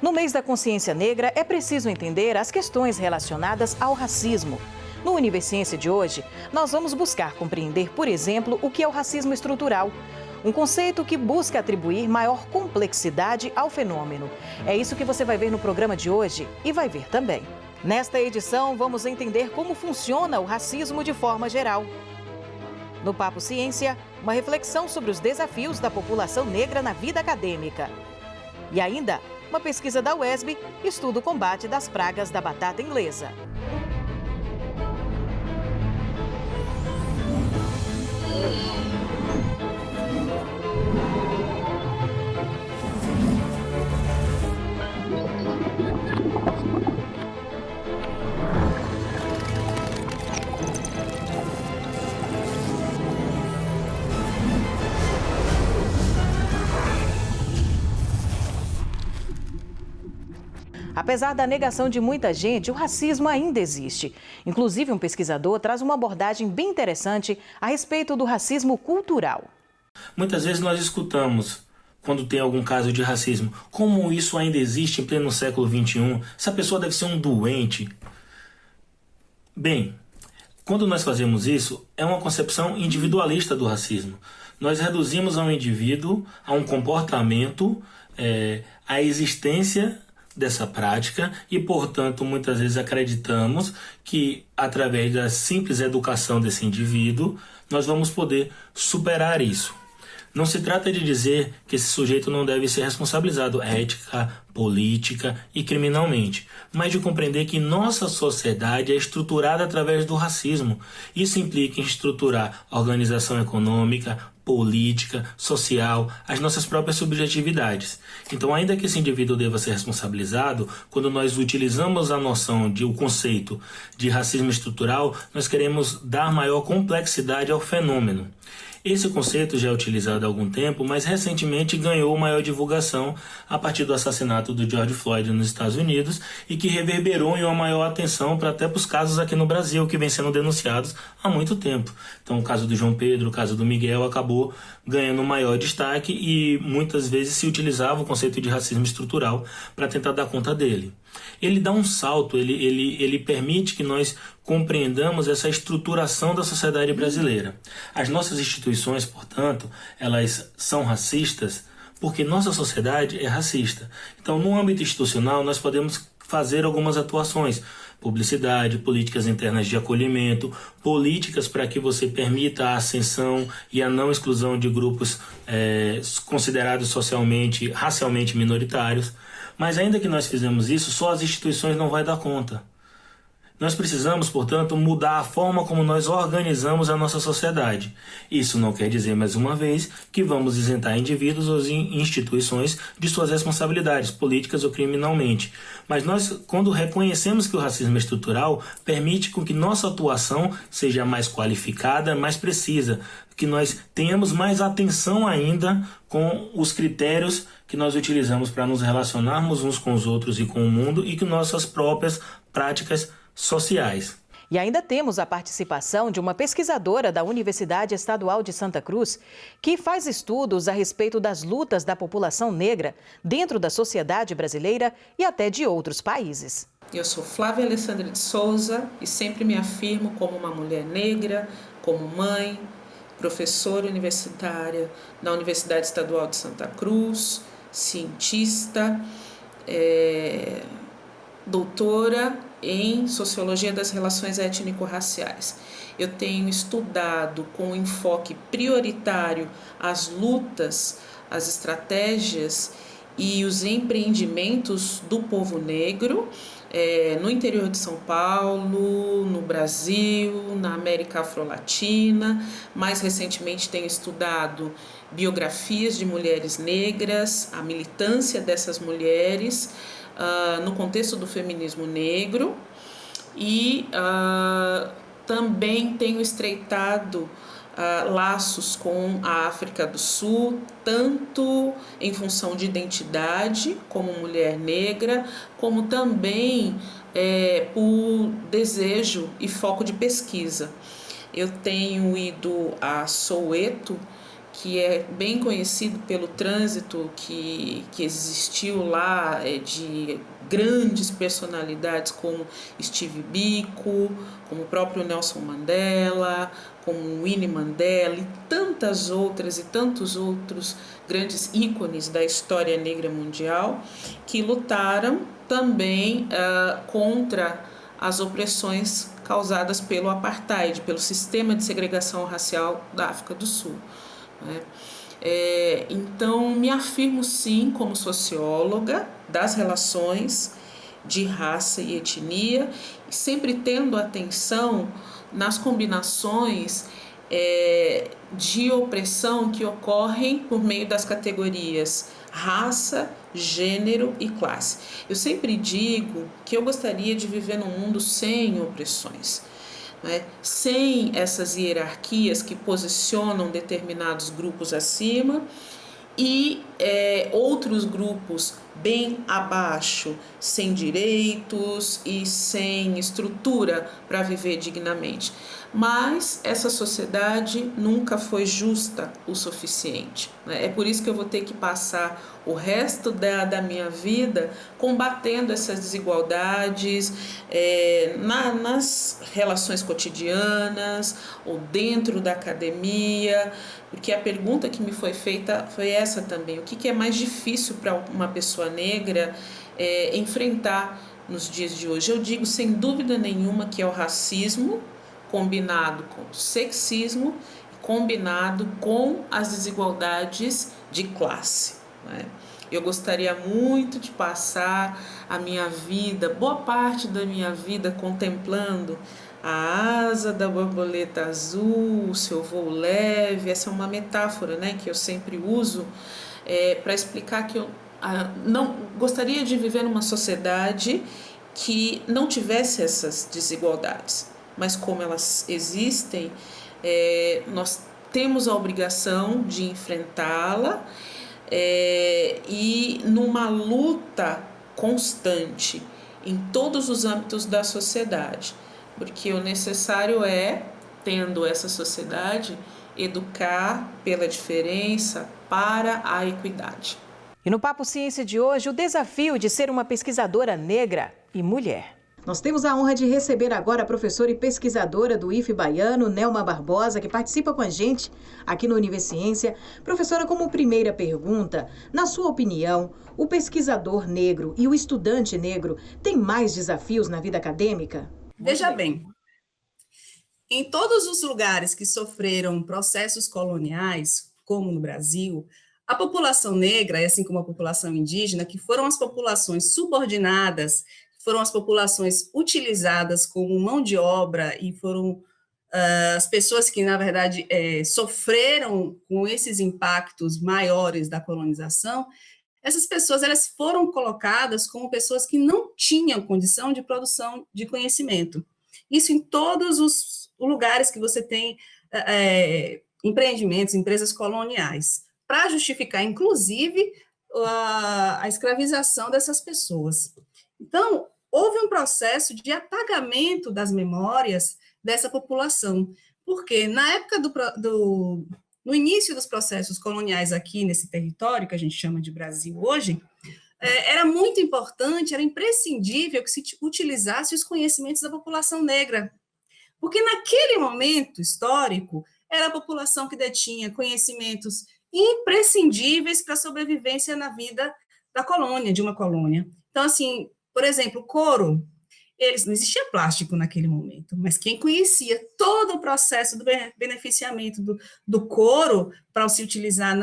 No mês da consciência negra, é preciso entender as questões relacionadas ao racismo. No Univerciência de hoje, nós vamos buscar compreender, por exemplo, o que é o racismo estrutural. Um conceito que busca atribuir maior complexidade ao fenômeno. É isso que você vai ver no programa de hoje e vai ver também. Nesta edição, vamos entender como funciona o racismo de forma geral. No Papo Ciência, uma reflexão sobre os desafios da população negra na vida acadêmica. E ainda, uma pesquisa da UESB estuda o combate das pragas da batata inglesa. Apesar da negação de muita gente, o racismo ainda existe. Inclusive, um pesquisador traz uma abordagem bem interessante a respeito do racismo cultural. Muitas vezes nós escutamos, quando tem algum caso de racismo, como isso ainda existe em pleno século XXI, essa pessoa deve ser um doente. Bem, quando nós fazemos isso, é uma concepção individualista do racismo. Nós reduzimos ao indivíduo, a um comportamento, a existência dessa prática e, portanto, muitas vezes acreditamos que, através da simples educação desse indivíduo, nós vamos poder superar isso. Não se trata de dizer que esse sujeito não deve ser responsabilizado ética, política e criminalmente, mas de compreender que nossa sociedade é estruturada através do racismo. Isso implica em estruturar a organização econômica, política, social, as nossas próprias subjetividades. Então, ainda que esse indivíduo deva ser responsabilizado, quando nós utilizamos a noção o conceito de racismo estrutural, nós queremos dar maior complexidade ao fenômeno. Esse conceito já é utilizado há algum tempo, mas recentemente ganhou maior divulgação a partir do assassinato do George Floyd nos Estados Unidos e que reverberou em uma maior atenção até para os casos aqui no Brasil que vêm sendo denunciados há muito tempo. Então o caso do João Pedro, o caso do Miguel acabou ganhando maior destaque e muitas vezes se utilizava o conceito de racismo estrutural para tentar dar conta dele. Ele dá um salto, ele permite que nós compreendamos essa estruturação da sociedade brasileira. As nossas instituições, portanto, elas são racistas porque nossa sociedade é racista. Então, no âmbito institucional, nós podemos fazer algumas atuações. Publicidade, políticas internas de acolhimento, políticas para que você permita a ascensão e a não exclusão de grupos considerados socialmente, racialmente minoritários. Mas ainda que nós fizemos isso, só as instituições não vai dar conta. Nós precisamos, portanto, mudar a forma como nós organizamos a nossa sociedade. Isso não quer dizer, mais uma vez, que vamos isentar indivíduos ou instituições de suas responsabilidades, políticas ou criminalmente. Mas nós, quando reconhecemos que o racismo é estrutural, permite com que nossa atuação seja mais qualificada, mais precisa, que nós tenhamos mais atenção ainda com os critérios que nós utilizamos para nos relacionarmos uns com os outros e com o mundo e com nossas próprias práticas sociais. E ainda temos a participação de uma pesquisadora da Universidade Estadual de Santa Cruz, que faz estudos a respeito das lutas da população negra dentro da sociedade brasileira e até de outros países. Eu sou Flávia Alessandra de Souza e sempre me afirmo como uma mulher negra, como mãe, professora universitária da Universidade Estadual de Santa Cruz, cientista, doutora em Sociologia das Relações Étnico-Raciais. Eu tenho estudado com enfoque prioritário as lutas, as estratégias e os empreendimentos do povo negro no interior de São Paulo, no Brasil, na América Afro-Latina. Mais recentemente tenho estudado biografias de mulheres negras, a militância dessas mulheres no contexto do feminismo negro e também tenho estreitado laços com a África do Sul, tanto em função de identidade como mulher negra, como também por desejo e foco de pesquisa. Eu tenho ido a Soweto, que é bem conhecido pelo trânsito que existiu lá, de grandes personalidades como Steve Biko, como o próprio Nelson Mandela, como Winnie Mandela e tantas outras e tantos outros grandes ícones da história negra mundial que lutaram também contra as opressões causadas pelo apartheid, pelo sistema de segregação racial da África do Sul. Então, me afirmo sim como socióloga das relações de raça e etnia, sempre tendo atenção nas combinações de opressão que ocorrem por meio das categorias raça, gênero e classe. Eu sempre digo que eu gostaria de viver num mundo sem opressões, sem essas hierarquias que posicionam determinados grupos acima e outros grupos bem abaixo, sem direitos e sem estrutura para viver dignamente. Mas essa sociedade nunca foi justa o suficiente. É por isso que eu vou ter que passar o resto da minha vida combatendo essas desigualdades nas relações cotidianas ou dentro da academia, porque a pergunta que me foi feita foi essa também: o que é mais difícil para uma pessoa negra enfrentar nos dias de hoje? Eu digo sem dúvida nenhuma que é o racismo combinado com o sexismo, combinado com as desigualdades de classe. Eu gostaria muito de passar a minha vida, boa parte da minha vida, contemplando a asa da borboleta azul, o seu voo leve. Essa é uma metáfora, que eu sempre uso para explicar que eu não gostaria de viver numa sociedade que não tivesse essas desigualdades. Mas como elas existem, nós temos a obrigação de enfrentá-la e numa luta constante em todos os âmbitos da sociedade, porque o necessário tendo essa sociedade, educar pela diferença para a equidade. E no Papo Ciência de hoje, o desafio de ser uma pesquisadora negra e mulher. Nós temos a honra de receber agora a professora e pesquisadora do IFE Baiano, Nelma Barbosa, que participa com a gente aqui no Univerciência. Professora, como primeira pergunta, na sua opinião, o pesquisador negro e o estudante negro têm mais desafios na vida acadêmica? Veja bem, em todos os lugares que sofreram processos coloniais, como no Brasil, a população negra, assim como a população indígena, que foram as populações subordinadas, foram as populações utilizadas como mão de obra e foram as pessoas que, na verdade, sofreram com esses impactos maiores da colonização. Essas pessoas elas foram colocadas como pessoas que não tinham condição de produção de conhecimento. Isso em todos os lugares que você tem empreendimentos, empresas coloniais, para justificar, inclusive, a escravização dessas pessoas. Então, houve um processo de apagamento das memórias dessa população, porque na época no início dos processos coloniais aqui nesse território, que a gente chama de Brasil hoje, era muito importante, era imprescindível que se utilizasse os conhecimentos da população negra, porque naquele momento histórico, era a população que detinha conhecimentos imprescindíveis para a sobrevivência na vida da colônia, de uma colônia. Então, assim, por exemplo, couro, não existia plástico naquele momento, mas quem conhecia todo o processo do beneficiamento do couro para se utilizar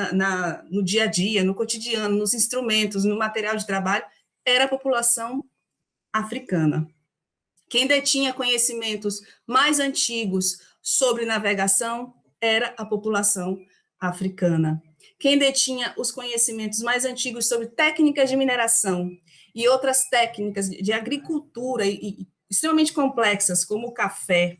no dia a dia, no cotidiano, nos instrumentos, no material de trabalho, era a população africana. Quem detinha conhecimentos mais antigos sobre navegação era a população africana. Quem detinha os conhecimentos mais antigos sobre técnicas de mineração e outras técnicas de agricultura e extremamente complexas, como o café,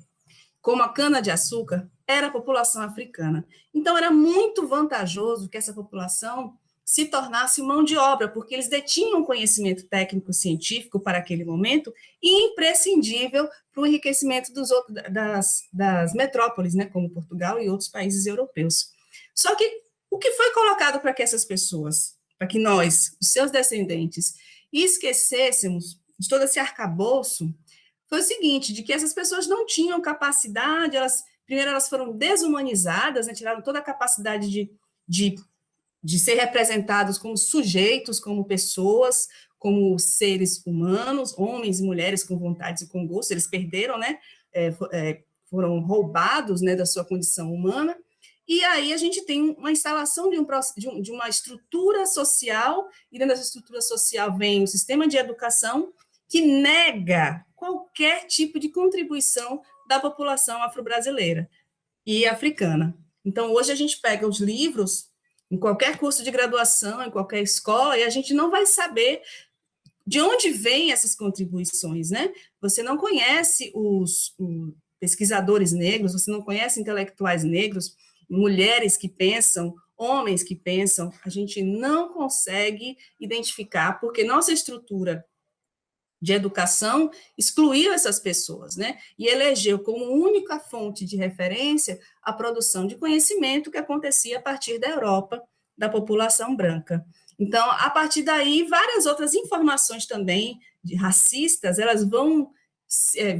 como a cana-de-açúcar, era a população africana. Então, era muito vantajoso que essa população se tornasse mão de obra, porque eles detinham conhecimento técnico-científico para aquele momento e imprescindível para o enriquecimento das metrópoles, como Portugal e outros países europeus. Só que, O que foi colocado para que essas pessoas, para que nós, os seus descendentes, esquecêssemos de todo esse arcabouço, foi o seguinte, de que essas pessoas não tinham capacidade, primeiro elas foram desumanizadas, né, tiraram toda a capacidade de ser representados como sujeitos, como pessoas, como seres humanos, homens e mulheres com vontades e com gostos, eles perderam, né, foram roubados, né, da sua condição humana, e aí a gente tem uma instalação de uma estrutura social, e dentro dessa estrutura social vem o sistema de educação, que nega qualquer tipo de contribuição da população afro-brasileira e africana. Então, hoje a gente pega os livros, em qualquer curso de graduação, em qualquer escola, e a gente não vai saber de onde vêm essas contribuições, né? Você não conhece os pesquisadores negros, você não conhece intelectuais negros, mulheres que pensam, homens que pensam, a gente não consegue identificar, porque nossa estrutura de educação excluiu essas pessoas, né? E elegeu como única fonte de referência a produção de conhecimento que acontecia a partir da Europa, da população branca. Então, a partir daí, várias outras informações também racistas, elas vão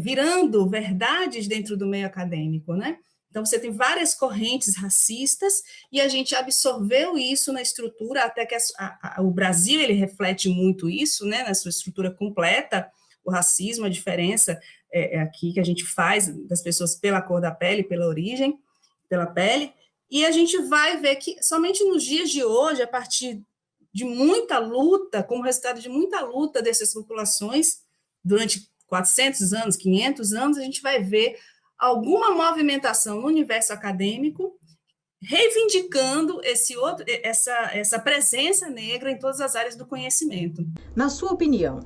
virando verdades dentro do meio acadêmico, né? Então, você tem várias correntes racistas e a gente absorveu isso na estrutura, até que o Brasil, ele reflete muito isso, né, na sua estrutura completa, o racismo, a diferença aqui que a gente faz das pessoas pela cor da pele, pela origem, pela pele, e a gente vai ver que somente nos dias de hoje, a partir de muita luta, como resultado de muita luta dessas populações, durante 400 anos, 500 anos, a gente vai ver alguma movimentação no universo acadêmico, reivindicando essa presença negra em todas as áreas do conhecimento. Na sua opinião,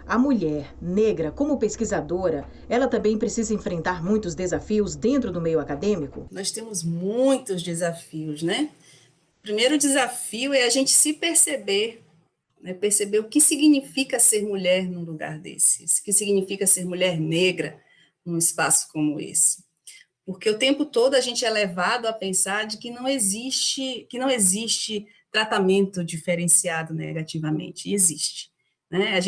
a mulher negra, como pesquisadora, ela também precisa enfrentar muitos desafios dentro do meio acadêmico? Nós temos muitos desafios, né? O primeiro desafio é a gente se perceber, né? Perceber o que significa ser mulher num lugar desse, o que significa ser mulher negra num espaço como esse. Porque o tempo todo a gente é levado a pensar de que não existe tratamento diferenciado negativamente, e existe. Né?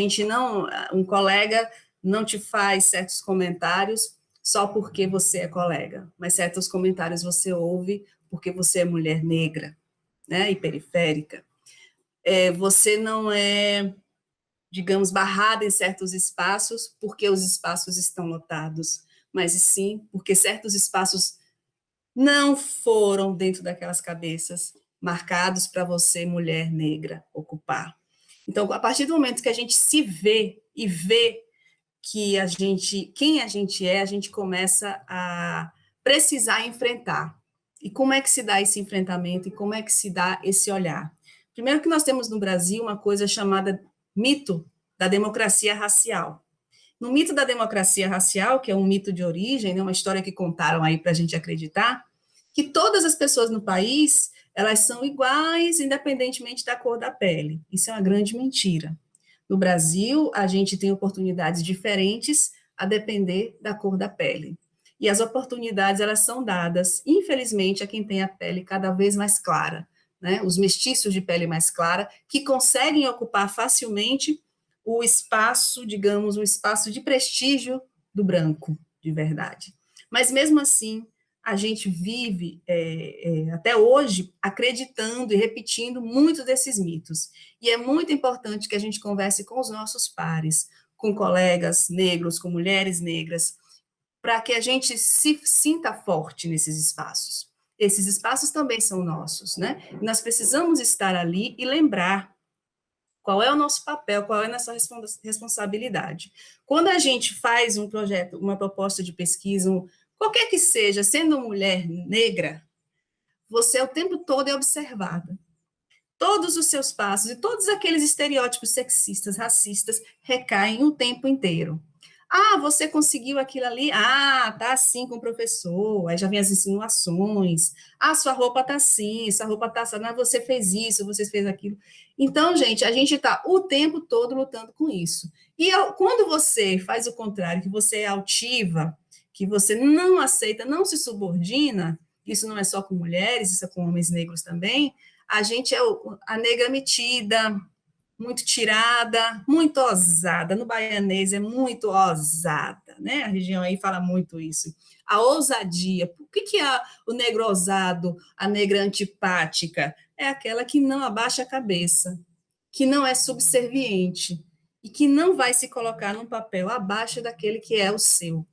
Um colega não te faz certos comentários só porque você é colega, mas certos comentários você ouve porque você é mulher negra, né, e periférica. Você não é, digamos, barrada em certos espaços porque os espaços estão lotados, mas sim porque certos espaços não foram dentro daquelas cabeças marcados para você, mulher negra, ocupar. Então, a partir do momento que a gente se vê e vê quem a gente é, a gente começa a precisar enfrentar. E como é que se dá esse enfrentamento e como é que se dá esse olhar? Primeiro que nós temos no Brasil uma coisa chamada mito da democracia racial. No mito da democracia racial, que é um mito de origem, né, uma história que contaram aí para a gente acreditar, que todas as pessoas no país, elas são iguais, independentemente da cor da pele. Isso é uma grande mentira. No Brasil, a gente tem oportunidades diferentes a depender da cor da pele. E as oportunidades, elas são dadas, infelizmente, a quem tem a pele cada vez mais clara, né? Os mestiços de pele mais clara, que conseguem ocupar facilmente o espaço, digamos, um espaço de prestígio do branco, de verdade. Mas, mesmo assim, a gente vive, até hoje, acreditando e repetindo muitos desses mitos. E é muito importante que a gente converse com os nossos pares, com colegas negros, com mulheres negras, para que a gente se sinta forte nesses espaços. Esses espaços também são nossos, né? Nós precisamos estar ali e lembrar qual é o nosso papel, qual é a nossa responsabilidade. Quando a gente faz um projeto, uma proposta de pesquisa, qualquer que seja, sendo mulher negra, você o tempo todo é observada. Todos os seus passos e todos aqueles estereótipos sexistas, racistas, recaem o tempo inteiro. Ah, você conseguiu aquilo ali? Ah, tá assim com o professor. Aí já vem as insinuações. Ah, sua roupa tá assim, sua roupa tá assim. Ah, você fez isso, você fez aquilo. Então, gente, a gente tá o tempo todo lutando com isso. E quando você faz o contrário, que você é altiva, que você não aceita, não se subordina, isso não é só com mulheres, isso é com homens negros também, a gente é a negra metida, muito tirada, muito ousada. No baianês é muito ousada, né? A região aí fala muito isso. A ousadia. Por que é o negro ousado, a negra antipática? É aquela que não abaixa a cabeça, que não é subserviente e que não vai se colocar num papel abaixo daquele que é o seu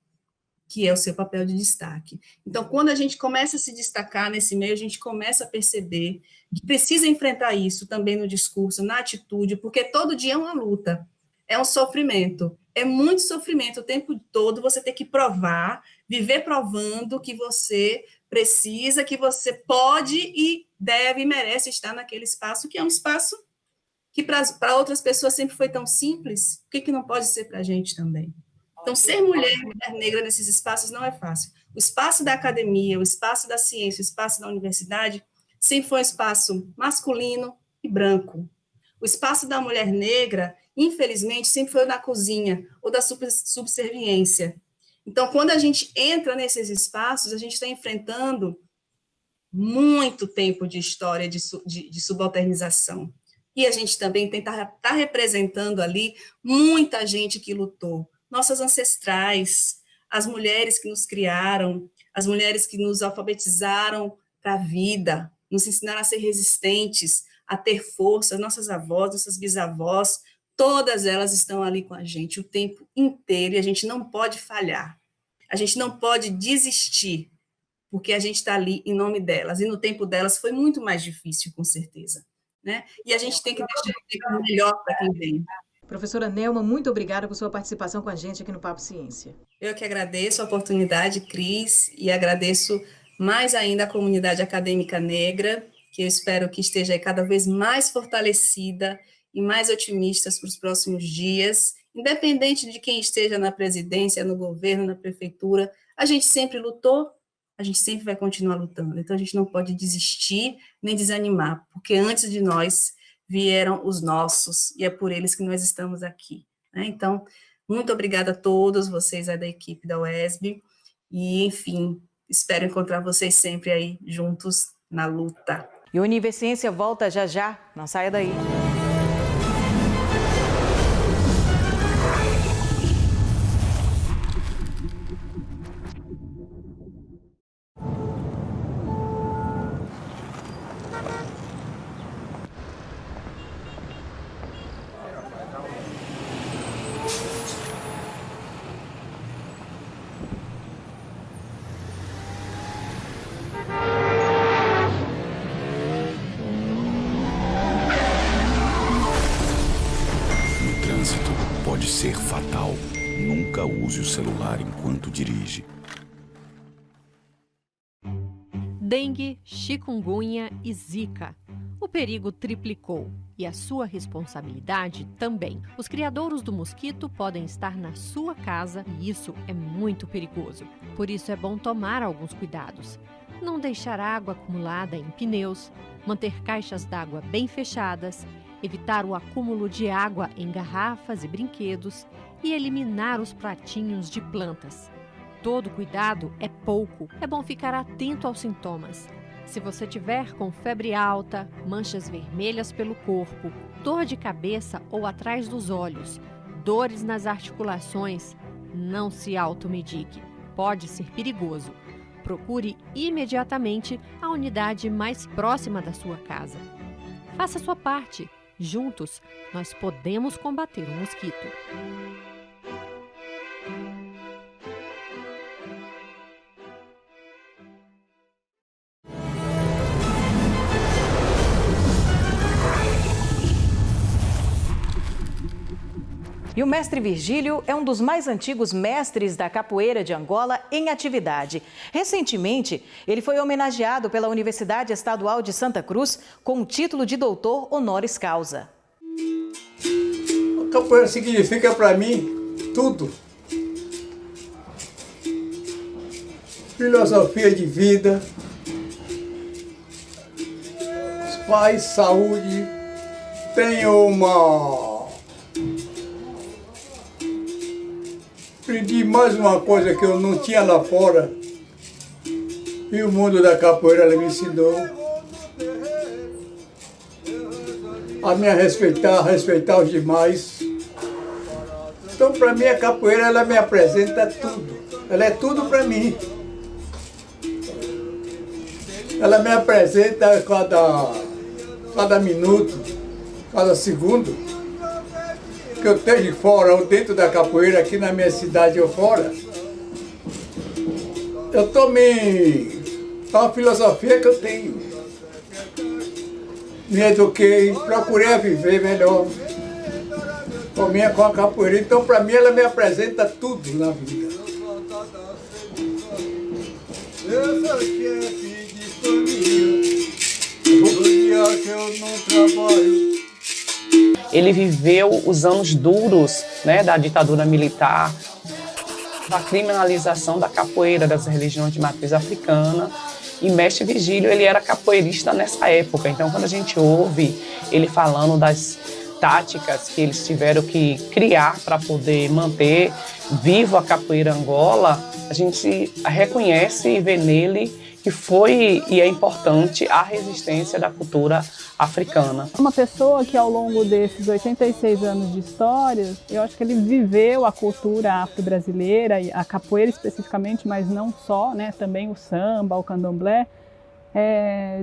papel de destaque. Então, quando a gente começa a se destacar nesse meio, a gente começa a perceber que precisa enfrentar isso também no discurso, na atitude, porque todo dia é uma luta, é um sofrimento, é muito sofrimento o tempo todo, você tem que provar, viver provando que você precisa, que você pode e deve e merece estar naquele espaço, que é um espaço que para outras pessoas sempre foi tão simples, por que não pode ser para a gente também? Então, ser mulher negra nesses espaços não é fácil. O espaço da academia, o espaço da ciência, o espaço da universidade, sempre foi um espaço masculino e branco. O espaço da mulher negra, infelizmente, sempre foi na cozinha ou da subserviência. Então, quando a gente entra nesses espaços, a gente está enfrentando muito tempo de história de subalternização. E a gente também está representando ali muita gente que lutou. Nossas ancestrais, as mulheres que nos criaram, as mulheres que nos alfabetizaram para a vida, nos ensinaram a ser resistentes, a ter força, nossas avós, nossas bisavós, todas elas estão ali com a gente o tempo inteiro e a gente não pode falhar, a gente não pode desistir, porque a gente está ali em nome delas, e no tempo delas foi muito mais difícil, com certeza, né? E a gente tem que deixar o tempo melhor para quem vem. Professora Nelma, muito obrigada por sua participação com a gente aqui no Papo Ciência. Eu que agradeço a oportunidade, Cris, e agradeço mais ainda a comunidade acadêmica negra, que eu espero que esteja aí cada vez mais fortalecida e mais otimista para os próximos dias, independente de quem esteja na presidência, no governo, na prefeitura, a gente sempre lutou, a gente sempre vai continuar lutando, então a gente não pode desistir nem desanimar, porque antes de nós vieram os nossos, e é por eles que nós estamos aqui, né? Então, muito obrigada a todos vocês aí da equipe da UESB, e, enfim, espero encontrar vocês sempre aí juntos na luta. E o Univerciência volta já já, não saia daí. Pode ser fatal. Nunca use o celular enquanto dirige. Dengue, chikungunya e zika. O perigo triplicou e a sua responsabilidade também. Os criadouros do mosquito podem estar na sua casa e isso é muito perigoso. Por isso é bom tomar alguns cuidados. Não deixar água acumulada em pneus, manter caixas d'água bem fechadas, evitar o acúmulo de água em garrafas e brinquedos e eliminar os pratinhos de plantas. Todo cuidado é pouco. É bom ficar atento aos sintomas. Se você tiver com febre alta, manchas vermelhas pelo corpo, dor de cabeça ou atrás dos olhos, dores nas articulações, não se automedique. Pode ser perigoso. Procure imediatamente a unidade mais próxima da sua casa. Faça sua parte. Juntos, nós podemos combater o mosquito. E o mestre Virgílio é um dos mais antigos mestres da capoeira de Angola em atividade. Recentemente, ele foi homenageado pela Universidade Estadual de Santa Cruz com o título de doutor honoris causa. A capoeira significa para mim tudo. Filosofia de vida, paz, saúde, tenho aprendi mais uma coisa que eu não tinha lá fora. E o mundo da capoeira ela me ensinou. a me respeitar os demais. Então, para mim, a capoeira, ela me apresenta tudo. Ela é tudo para mim. Ela me apresenta cada minuto, cada segundo que eu esteja fora ou dentro da capoeira, aqui na minha cidade ou fora. Eu é uma filosofia que eu tenho. Me eduquei, procurei viver melhor com a capoeira. Então, para mim, ela me apresenta tudo na vida. Eu sou chefe de família, todo dia que eu não trabalho. Ele viveu os anos duros, né, da ditadura militar, da criminalização da capoeira, das religiões de matriz africana. E Mestre Virgílio, ele era capoeirista nessa época. Então, quando a gente ouve ele falando das táticas que eles tiveram que criar para poder manter vivo a capoeira Angola, a gente reconhece e vê nele que foi e é importante a resistência da cultura africana. Uma pessoa que ao longo desses 86 anos de história, eu acho que ele viveu a cultura afro-brasileira, a capoeira especificamente, mas não só, né, também o samba, o candomblé,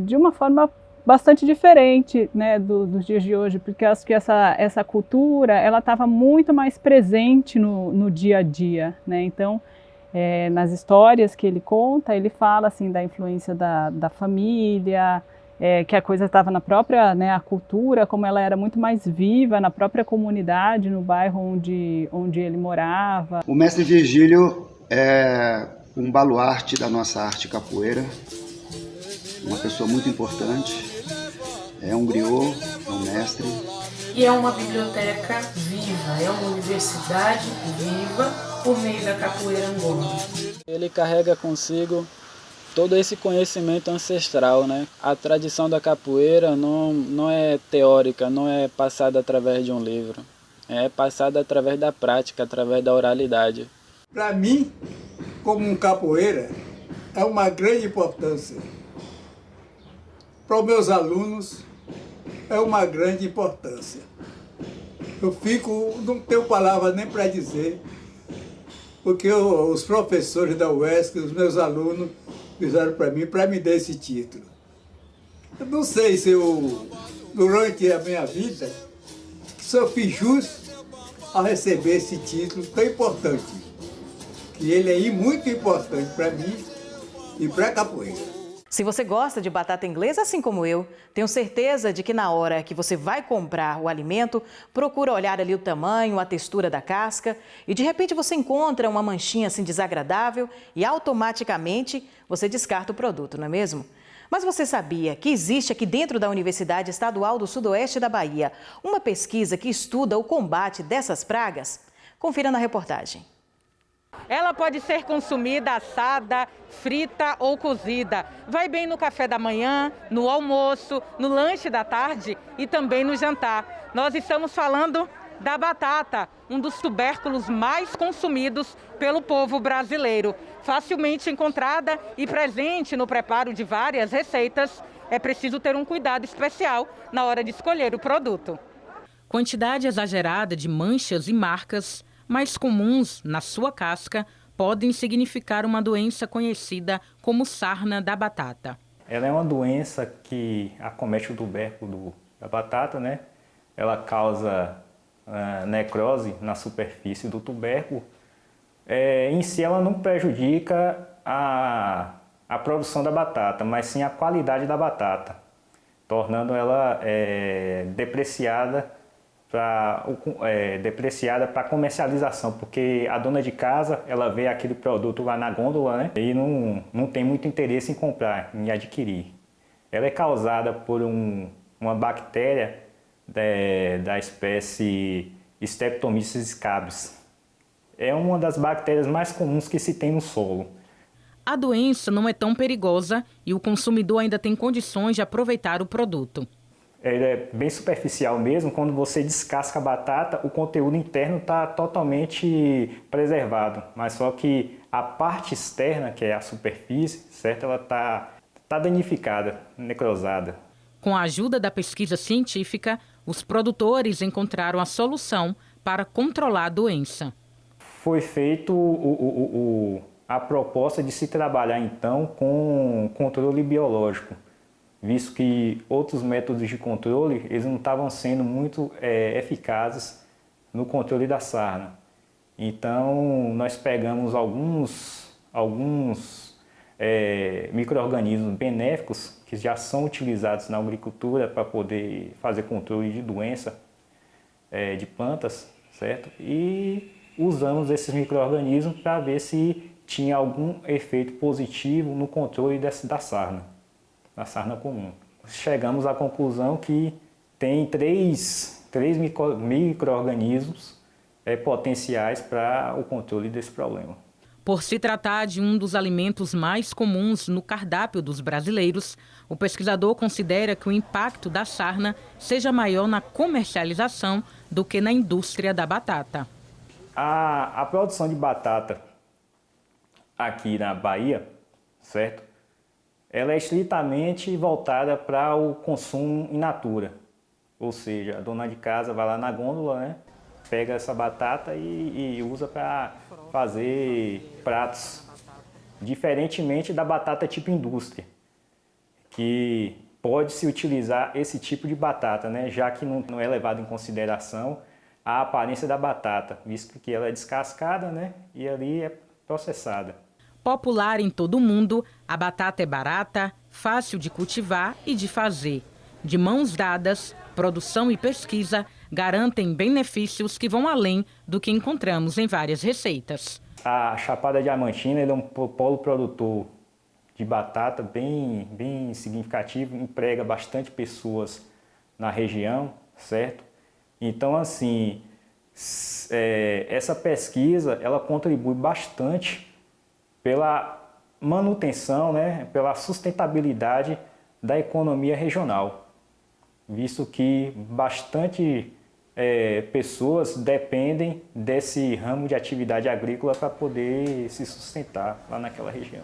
de uma forma bastante diferente, né, dos dias de hoje, porque eu acho que essa cultura ela estava muito mais presente no dia a dia, né? Então, nas histórias que ele conta, ele fala assim da influência da família, que a coisa estava na própria, né, a cultura, como ela era muito mais viva na própria comunidade, no bairro onde ele morava. O Mestre Virgílio é um baluarte da nossa arte capoeira, uma pessoa muito importante, é um griot, é um mestre. E é uma biblioteca viva, é uma universidade viva por meio da capoeira Angola. Ele carrega consigo todo esse conhecimento ancestral, né? A tradição da capoeira não é teórica, não é passada através de um livro. É passada através da prática, através da oralidade. Para mim, como um capoeira, é uma grande importância. Para os meus alunos, é uma grande importância. Não tenho palavra nem para dizer, porque os professores da UESC, os meus alunos, fizeram para me dar esse título. Eu não sei se durante a minha vida, se eu fiz jus a receber esse título tão importante, que ele é muito importante para mim e para a capoeira. Se você gosta de batata inglesa, assim como eu, tenho certeza de que na hora que você vai comprar o alimento, procura olhar ali o tamanho, a textura da casca e de repente você encontra uma manchinha assim desagradável e automaticamente você descarta o produto, não é mesmo? Mas você sabia que existe aqui dentro da Universidade Estadual do Sudoeste da Bahia uma pesquisa que estuda o combate dessas pragas? Confira na reportagem. Ela pode ser consumida assada, frita ou cozida. Vai bem no café da manhã, no almoço, no lanche da tarde e também no jantar. Nós estamos falando da batata, um dos tubérculos mais consumidos pelo povo brasileiro. Facilmente encontrada e presente no preparo de várias receitas, é preciso ter um cuidado especial na hora de escolher o produto. Quantidade exagerada de manchas e marcas mais comuns na sua casca podem significar uma doença conhecida como sarna da batata. Ela é uma doença que acomete o tubérculo da batata, né? Ela causa necrose na superfície do tubérculo. Em si ela não prejudica a produção da batata, mas sim a qualidade da batata, tornando ela depreciada para comercialização, porque a dona de casa ela vê aquele produto lá na gôndola, né, e não tem muito interesse em comprar, em adquirir. Ela é causada por uma bactéria da espécie Streptomyces scabies. É uma das bactérias mais comuns que se tem no solo. A doença não é tão perigosa e o consumidor ainda tem condições de aproveitar o produto. Ele é bem superficial mesmo. Quando você descasca a batata, o conteúdo interno está totalmente preservado, mas só que a parte externa, que é a superfície, certo? Ela está danificada, necrosada. Com a ajuda da pesquisa científica, os produtores encontraram a solução para controlar a doença. Foi feito a proposta de se trabalhar, então, com controle biológico, visto que outros métodos de controle eles não estavam sendo muito eficazes no controle da sarna. Então, nós pegamos alguns micro-organismos benéficos que já são utilizados na agricultura para poder fazer controle de doença de plantas, certo? E usamos esses micro-organismos para ver se tinha algum efeito positivo no controle da sarna, da sarna comum. Chegamos à conclusão que tem três micro-organismos potenciais para o controle desse problema. Por se tratar de um dos alimentos mais comuns no cardápio dos brasileiros, o pesquisador considera que o impacto da sarna seja maior na comercialização do que na indústria da batata. A produção de batata aqui na Bahia, certo? Ela é estritamente voltada para o consumo in natura. Ou seja, a dona de casa vai lá na gôndola, né? Pega essa batata e usa para fazer pratos. Diferentemente da batata tipo indústria, que pode-se utilizar esse tipo de batata, né? Já que não é levado em consideração a aparência da batata, visto que ela é descascada, né? E ali é processada. Popular em todo o mundo, a batata é barata, fácil de cultivar e de fazer. De mãos dadas, produção e pesquisa garantem benefícios que vão além do que encontramos em várias receitas. A Chapada Diamantina é um polo produtor de batata bem significativo, emprega bastante pessoas na região, certo? Então, assim, essa pesquisa ela contribui bastante pela manutenção, né, pela sustentabilidade da economia regional, visto que bastante pessoas dependem desse ramo de atividade agrícola para poder se sustentar lá naquela região.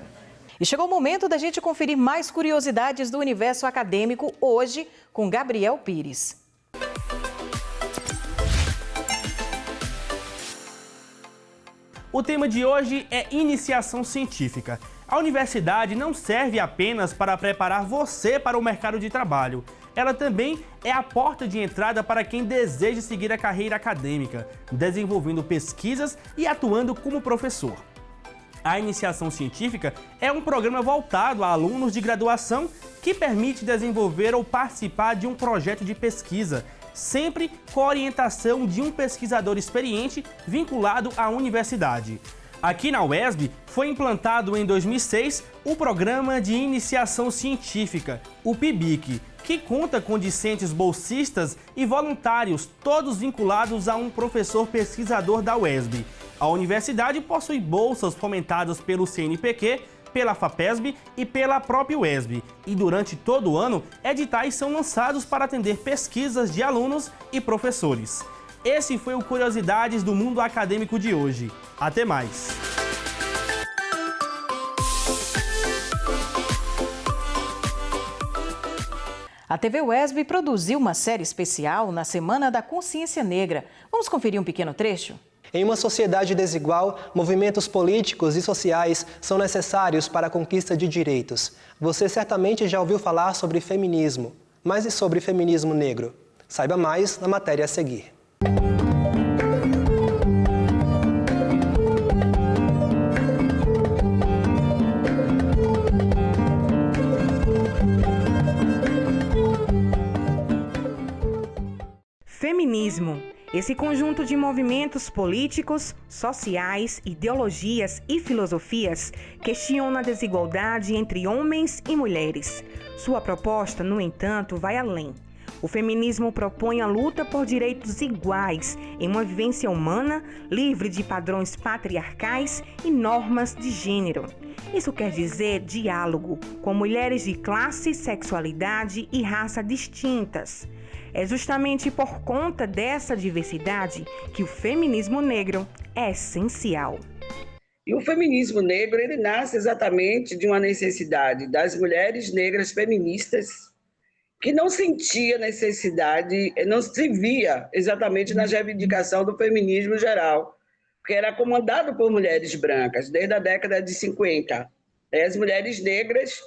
E chegou o momento da gente conferir mais curiosidades do universo acadêmico hoje com Gabriel Pires. O tema de hoje é iniciação científica. A universidade não serve apenas para preparar você para o mercado de trabalho. Ela também é a porta de entrada para quem deseja seguir a carreira acadêmica, desenvolvendo pesquisas e atuando como professor. A iniciação científica é um programa voltado a alunos de graduação que permite desenvolver ou participar de um projeto de pesquisa, sempre com a orientação de um pesquisador experiente vinculado à universidade. Aqui na UESB foi implantado em 2006 o Programa de Iniciação Científica, o PIBIC, que conta com discentes bolsistas e voluntários, todos vinculados a um professor pesquisador da UESB. A universidade possui bolsas fomentadas pelo CNPq, pela FAPESB e pela própria UESB. E durante todo o ano, editais são lançados para atender pesquisas de alunos e professores. Esse foi o Curiosidades do Mundo Acadêmico de hoje. Até mais! A TV UESB produziu uma série especial na Semana da Consciência Negra. Vamos conferir um pequeno trecho? Em uma sociedade desigual, movimentos políticos e sociais são necessários para a conquista de direitos. Você certamente já ouviu falar sobre feminismo, mas e sobre feminismo negro? Saiba mais na matéria a seguir. Feminismo. Esse conjunto de movimentos políticos, sociais, ideologias e filosofias questiona a desigualdade entre homens e mulheres. Sua proposta, no entanto, vai além. O feminismo propõe a luta por direitos iguais em uma vivência humana, livre de padrões patriarcais e normas de gênero. Isso quer dizer diálogo com mulheres de classe, sexualidade e raça distintas. É justamente por conta dessa diversidade que o feminismo negro é essencial. E o feminismo negro ele nasce exatamente de uma necessidade das mulheres negras feministas que não sentia necessidade, não se via exatamente na reivindicação do feminismo geral, que era comandado por mulheres brancas desde a década de 50. As mulheres negras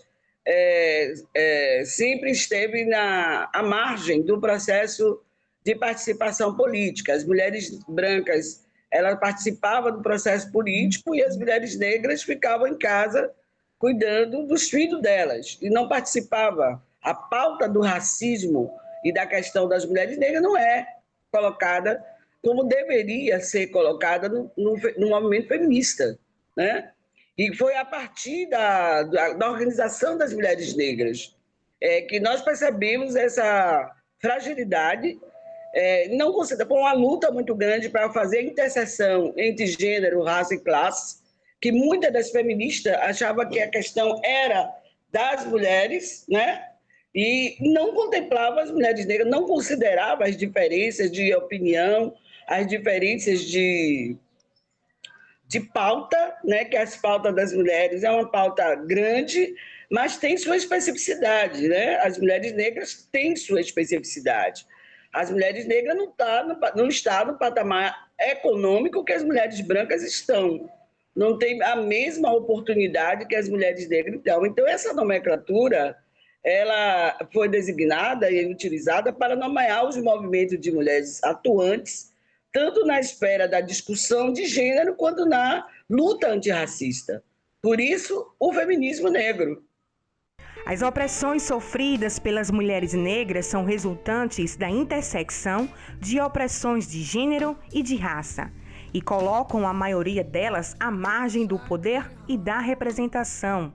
sempre esteve à margem do processo de participação política. As mulheres brancas elas participavam do processo político e as mulheres negras ficavam em casa cuidando dos filhos delas e não participavam. A pauta do racismo e da questão das mulheres negras não é colocada como deveria ser colocada no movimento feminista, né? E foi a partir da organização das mulheres negras que nós percebemos essa fragilidade. Não considera, foi uma luta muito grande para fazer a interseção entre gênero, raça e classe, que muitas das feministas achavam que a questão era das mulheres, né? E não contemplava as mulheres negras, não considerava as diferenças de opinião, as diferenças de pauta, né? Que as pautas das mulheres é uma pauta grande, mas tem sua especificidade, né? As mulheres negras têm sua especificidade. As mulheres negras não estão no patamar econômico que as mulheres brancas estão. Não tem a mesma oportunidade que as mulheres negras estão. Então, essa nomenclatura ela foi designada e utilizada para nomear os movimentos de mulheres atuantes, tanto na esfera da discussão de gênero quanto na luta antirracista. Por isso, o feminismo negro. As opressões sofridas pelas mulheres negras são resultantes da intersecção de opressões de gênero e de raça e colocam a maioria delas à margem do poder e da representação.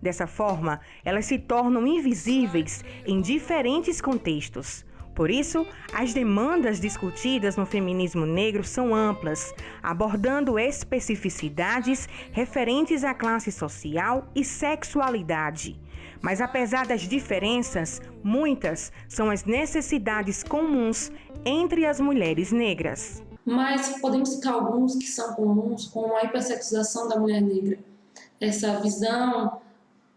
Dessa forma, elas se tornam invisíveis em diferentes contextos. Por isso, as demandas discutidas no feminismo negro são amplas, abordando especificidades referentes à classe social e sexualidade. Mas apesar das diferenças, muitas são as necessidades comuns entre as mulheres negras. Mas podemos citar alguns que são comuns, como a hipersexualização da mulher negra. Essa visão,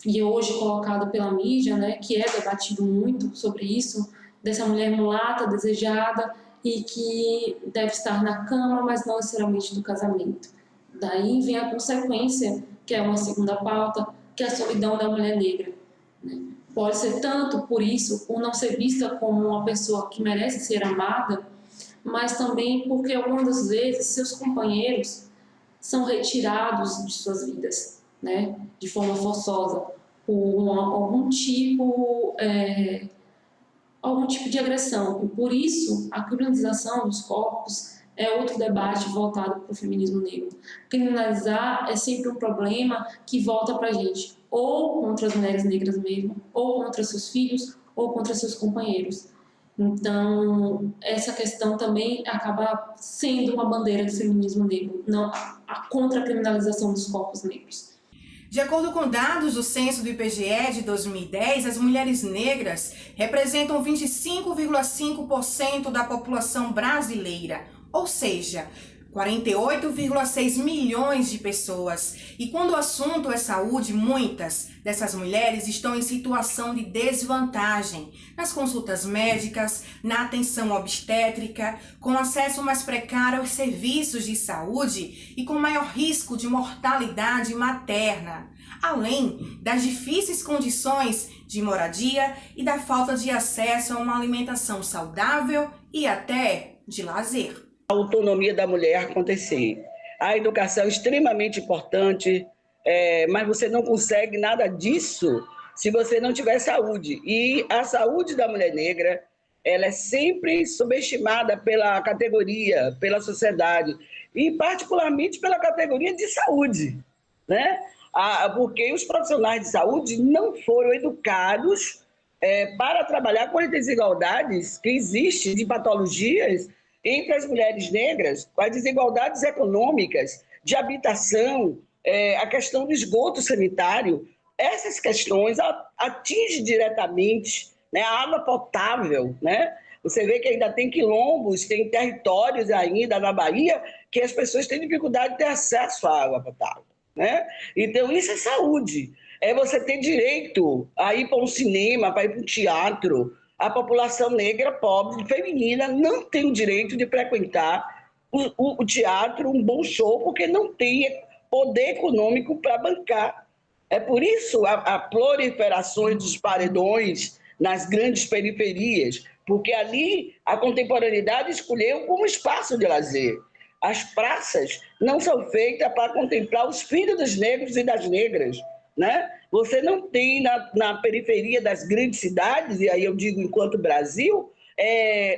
e hoje colocada pela mídia, né, que é debatido muito sobre isso, dessa mulher mulata, desejada, e que deve estar na cama, mas não necessariamente do casamento. Daí vem a consequência, que é uma segunda pauta, que é a solidão da mulher negra. Pode ser tanto por isso, por não ser vista como uma pessoa que merece ser amada, mas também porque algumas das vezes seus companheiros são retirados de suas vidas, né, de forma forçosa, por algum tipo de agressão. E por isso, a criminalização dos corpos é outro debate voltado para o feminismo negro. Criminalizar é sempre um problema que volta para a gente, ou contra as mulheres negras mesmo, ou contra seus filhos, ou contra seus companheiros. Então, essa questão também acaba sendo uma bandeira do feminismo negro, não contra a criminalização dos corpos negros. De acordo com dados do censo do IBGE de 2010, as mulheres negras representam 25,5% da população brasileira, ou seja, 48,6 milhões de pessoas. E quando o assunto é saúde, muitas dessas mulheres estão em situação de desvantagem nas consultas médicas, na atenção obstétrica, com acesso mais precário aos serviços de saúde e com maior risco de mortalidade materna, além das difíceis condições de moradia e da falta de acesso a uma alimentação saudável e até de lazer. A autonomia da mulher acontecer. A educação é extremamente importante, mas você não consegue nada disso se você não tiver saúde. E a saúde da mulher negra, ela é sempre subestimada pela categoria, pela sociedade, e particularmente pela categoria de saúde, né? Porque os profissionais de saúde não foram educados para trabalhar com as desigualdades que existem de patologias entre as mulheres negras, com as desigualdades econômicas, de habitação, a questão do esgoto sanitário. Essas questões atingem diretamente, né, a água potável, né? Você vê que ainda tem quilombos, tem territórios ainda na Bahia que as pessoas têm dificuldade de ter acesso à água potável, né? Então, isso é saúde. É você ter direito a ir para um cinema, para ir para um teatro, a população negra, pobre, feminina, não tem o direito de frequentar o teatro, um bom show, porque não tem poder econômico para bancar. É por isso a proliferação dos paredões nas grandes periferias, porque ali a contemporaneidade escolheu como espaço de lazer. As praças não são feitas para contemplar os filhos dos negros e das negras, né? Você não tem na periferia das grandes cidades, e aí eu digo enquanto Brasil,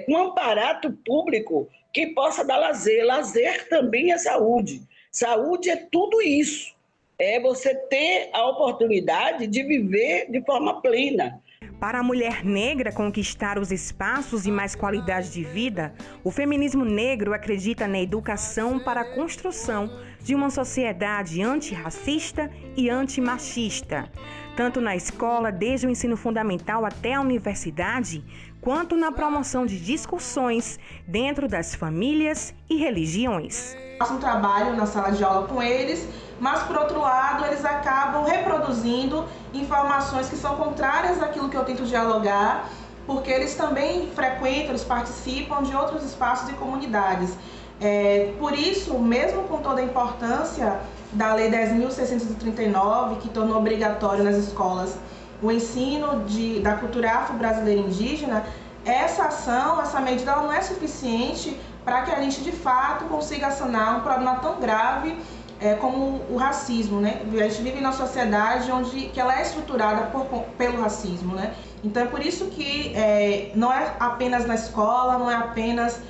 um aparato público que possa dar lazer. Lazer também é saúde. Saúde é tudo isso. É você ter a oportunidade de viver de forma plena. Para a mulher negra conquistar os espaços e mais qualidade de vida, o feminismo negro acredita na educação para a construção de uma sociedade antirracista e antimachista, tanto na escola, desde o ensino fundamental até a universidade, quanto na promoção de discussões dentro das famílias e religiões. Faço um trabalho na sala de aula com eles, mas, por outro lado, eles acabam reproduzindo informações que são contrárias àquilo que eu tento dialogar, porque eles também frequentam, eles participam de outros espaços e comunidades. Por isso, mesmo com toda a importância da Lei 10.639, que tornou obrigatório nas escolas o ensino da cultura afro-brasileira indígena, essa ação, essa medida, ela não é suficiente para que a gente, de fato, consiga sanar um problema tão grave como o racismo, né? A gente vive numa sociedade que ela é estruturada pelo racismo, né? Então é por isso que não é apenas na escola, não é apenas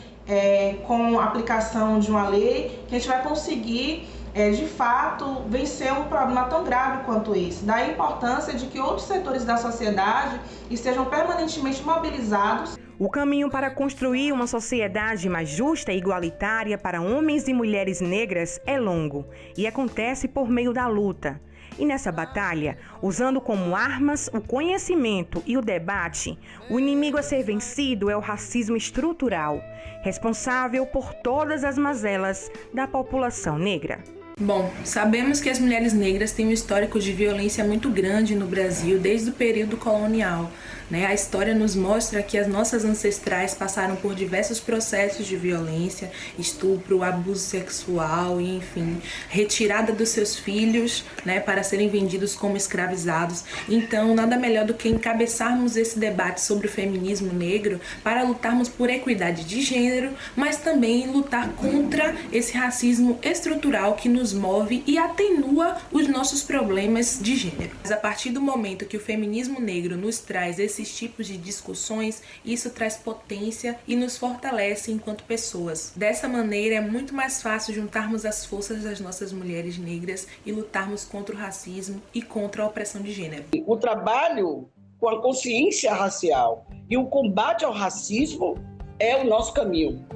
com a aplicação de uma lei que a gente vai conseguir, de fato, vencer um problema tão grave quanto esse. Daí a importância de que outros setores da sociedade estejam permanentemente mobilizados. O caminho para construir uma sociedade mais justa e igualitária para homens e mulheres negras é longo e acontece por meio da luta. E nessa batalha, usando como armas o conhecimento e o debate, o inimigo a ser vencido é o racismo estrutural, responsável por todas as mazelas da população negra. Bom, sabemos que as mulheres negras têm um histórico de violência muito grande no Brasil desde o período colonial, né? A história nos mostra que as nossas ancestrais passaram por diversos processos de violência, estupro, abuso sexual e, enfim, retirada dos seus filhos, né, para serem vendidos como escravizados. Então, nada melhor do que encabeçarmos esse debate sobre o feminismo negro para lutarmos por equidade de gênero, mas também lutar contra esse racismo estrutural que nos move e atenua os nossos problemas de gênero. Mas a partir do momento que o feminismo negro nos traz esses tipos de discussões, isso traz potência e nos fortalece enquanto pessoas. Dessa maneira, é muito mais fácil juntarmos as forças das nossas mulheres negras e lutarmos contra o racismo e contra a opressão de gênero. O trabalho com a consciência racial e o combate ao racismo é o nosso caminho.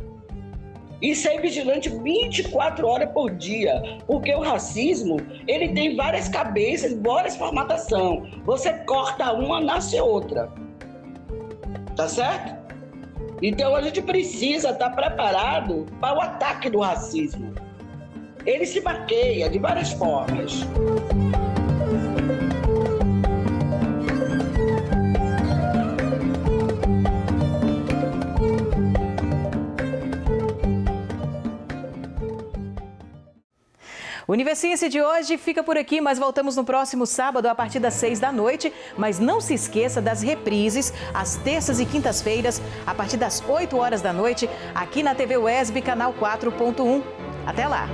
E ser vigilante 24 horas por dia, porque o racismo, ele tem várias cabeças, várias formatações. Você corta uma, nasce outra. Tá certo? Então a gente precisa estar preparado para o ataque do racismo. Ele se maqueia de várias formas. O Universiense de hoje fica por aqui, mas voltamos no próximo sábado a partir das 6 da noite. Mas não se esqueça das reprises, às terças e quintas-feiras, a partir das 8 horas da noite, aqui na TV UESB, canal 4.1. Até lá!